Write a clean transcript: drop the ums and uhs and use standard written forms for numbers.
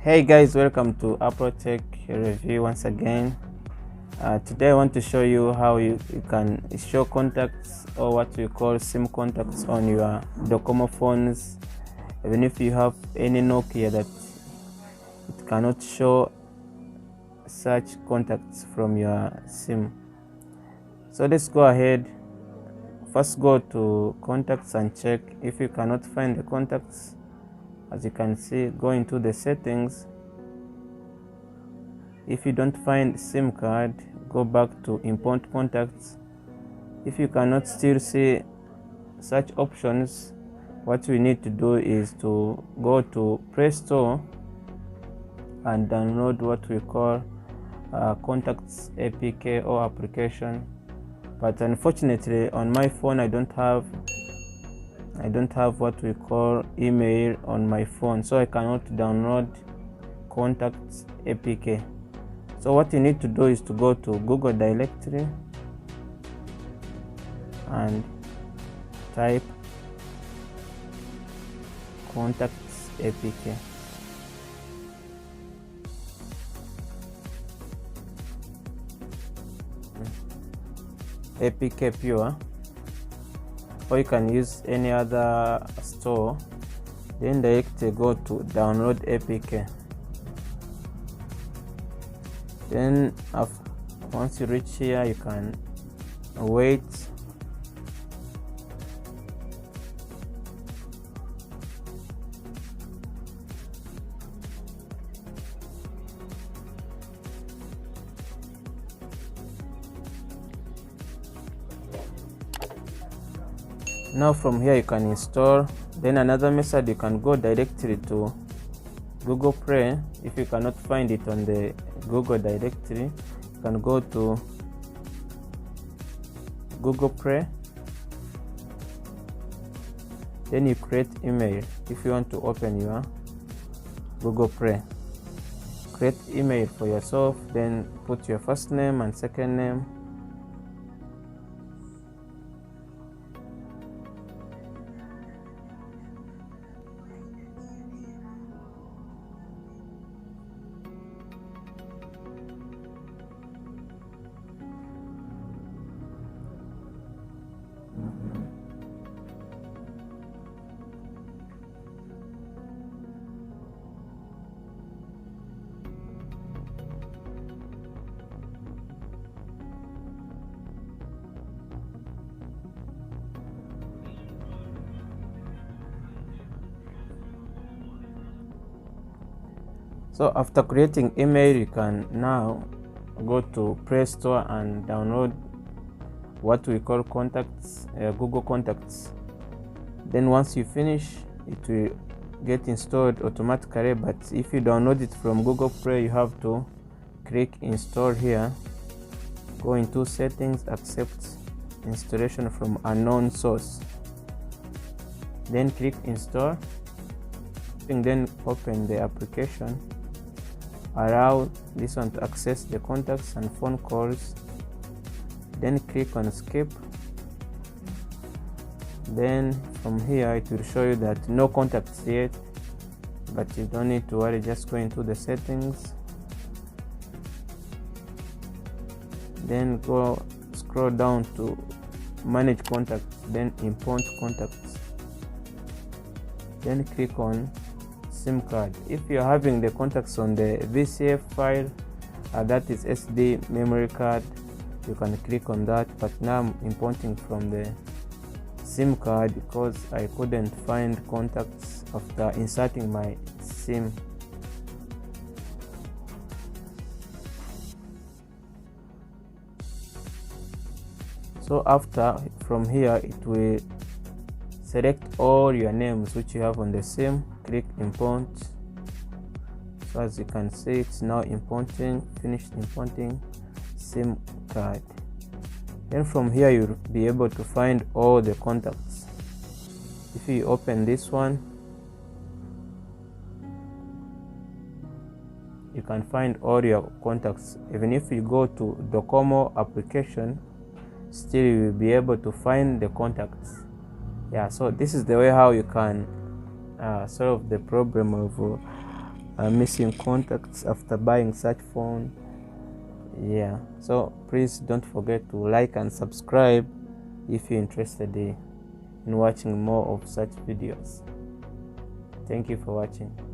Hey guys, welcome to Apple Tech review once again. Today I want to show you how you can show contacts, or what we call SIM contacts, on your Docomo phones, even if you have any Nokia that it cannot show such contacts from your SIM. So let's go ahead. First, go to contacts and check. If you cannot find the contacts, as you can see, go into the settings. If you don't find SIM card, go back to import contacts. If you cannot still see such options, what we need to do is to go to Play Store and download what we call contacts APK or application. But unfortunately on my phone I don't have what we call email on my phone, so I cannot download contacts APK. So what you need to do is to go to Google directory and type contacts APK. APK pure, or you can use any other store. Then directly go to download APK. Then once you reach here, you can wait. Now from here you can install. Then another method, you can go directly to Google Play. If you cannot find it on the Google directory, you can go to Google Play. Then you create email. If you want to open your Google Play, create email for yourself. Then put your first name and second name. So after creating email, you can now go to Play Store and download what we call contacts, Google Contacts. Then once you finish, it will get installed automatically. But if you download it from Google Play, you have to click install here. Go into settings, accept installation from unknown source. Then click install. And then open the application. Allow this one to access the contacts and phone calls. Then click on skip. Then from here it will show you that no contacts yet, but you don't need to worry. Just go into the settings, then go scroll down to manage contacts, then import contacts, then click on SIM card. If you're having the contacts on the VCF file, that is SD memory card, you can click on that. But now I'm importing from the SIM card because I couldn't find contacts after inserting my SIM. So after, from here, it will select all your names which you have on the SIM. Click import. So as you can see, it's now importing, finished importing SIM card. Then from here you'll be able to find all the contacts. If you open this one, you can find all your contacts. Even if you go to Docomo application, still you will be able to find the contacts. Yeah, so this is the way how you can solve the problem of missing contacts after buying such phone. Yeah, so please don't forget to like and subscribe if you're interested in watching more of such videos. Thank you for watching.